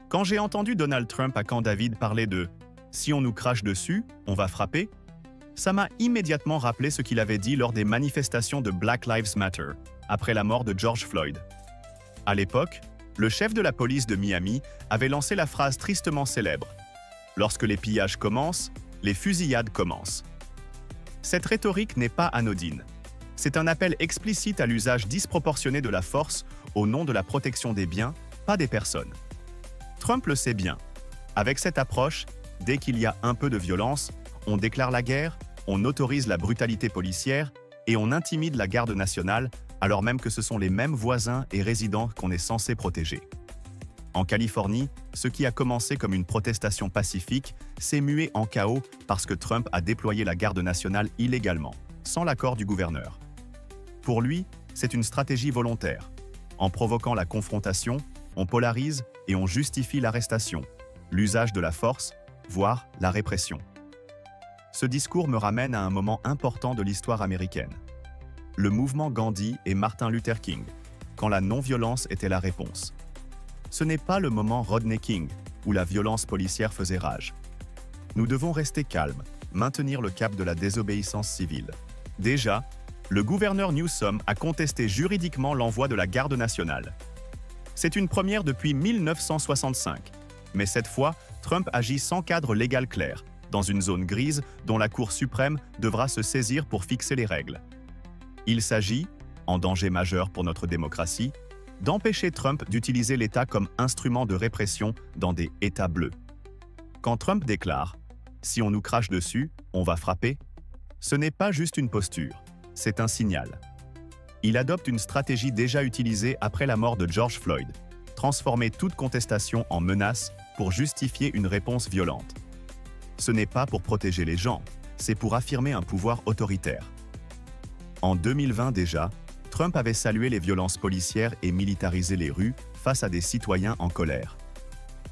Quand j'ai entendu Donald Trump à Camp David parler de « si on nous crache dessus, on va frapper », ça m'a immédiatement rappelé ce qu'il avait dit lors des manifestations de Black Lives Matter, après la mort de George Floyd. À l'époque, le chef de la police de Miami avait lancé la phrase tristement célèbre « Lorsque les pillages commencent, les fusillades commencent ». Cette rhétorique n'est pas anodine. C'est un appel explicite à l'usage disproportionné de la force au nom de la protection des biens, pas des personnes. Trump le sait bien. Avec cette approche, dès qu'il y a un peu de violence, on déclare la guerre, on autorise la brutalité policière et on intimide la garde nationale, alors même que ce sont les mêmes voisins et résidents qu'on est censé protéger. En Californie, ce qui a commencé comme une protestation pacifique s'est mué en chaos parce que Trump a déployé la garde nationale illégalement, sans l'accord du gouverneur. Pour lui, c'est une stratégie volontaire. En provoquant la confrontation, on polarise et on justifie l'arrestation, l'usage de la force, voire la répression. Ce discours me ramène à un moment important de l'histoire américaine. Le mouvement Gandhi et Martin Luther King, quand la non-violence était la réponse. Ce n'est pas le moment Rodney King, où la violence policière faisait rage. Nous devons rester calmes, maintenir le cap de la désobéissance civile. Déjà, le gouverneur Newsom a contesté juridiquement l'envoi de la garde nationale. C'est une première depuis 1965, mais cette fois, Trump agit sans cadre légal clair, dans une zone grise dont la Cour suprême devra se saisir pour fixer les règles. Il s'agit, en danger majeur pour notre démocratie, d'empêcher Trump d'utiliser l'État comme instrument de répression dans des États bleus. Quand Trump déclare « Si on nous crache dessus, on va frapper », ce n'est pas juste une posture, c'est un signal. Il adopte une stratégie déjà utilisée après la mort de George Floyd, transformer toute contestation en menace pour justifier une réponse violente. Ce n'est pas pour protéger les gens, c'est pour affirmer un pouvoir autoritaire. En 2020 déjà, Trump avait salué les violences policières et militarisé les rues face à des citoyens en colère.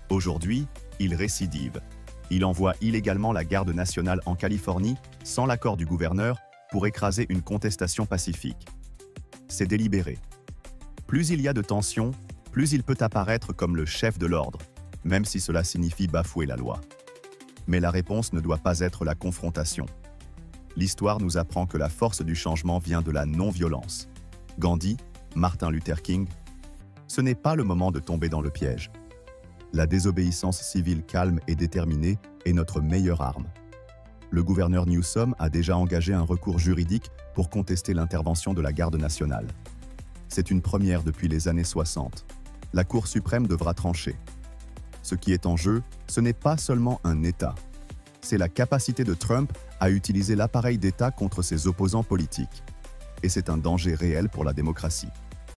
Aujourd'hui, il récidive. Il envoie illégalement la garde nationale en Californie, sans l'accord du gouverneur, pour écraser une contestation pacifique. C'est délibéré. Plus il y a de tensions, plus il peut apparaître comme le chef de l'ordre, même si cela signifie bafouer la loi. Mais la réponse ne doit pas être la confrontation. L'histoire nous apprend que la force du changement vient de la non-violence. Gandhi, Martin Luther King, ce n'est pas le moment de tomber dans le piège. La désobéissance civile calme et déterminée est notre meilleure arme. Le gouverneur Newsom a déjà engagé un recours juridique pour contester l'intervention de la garde nationale. C'est une première depuis les années 60. La Cour suprême devra trancher. Ce qui est en jeu, ce n'est pas seulement un État. C'est la capacité de Trump à utiliser l'appareil d'État contre ses opposants politiques. Et c'est un danger réel pour la démocratie.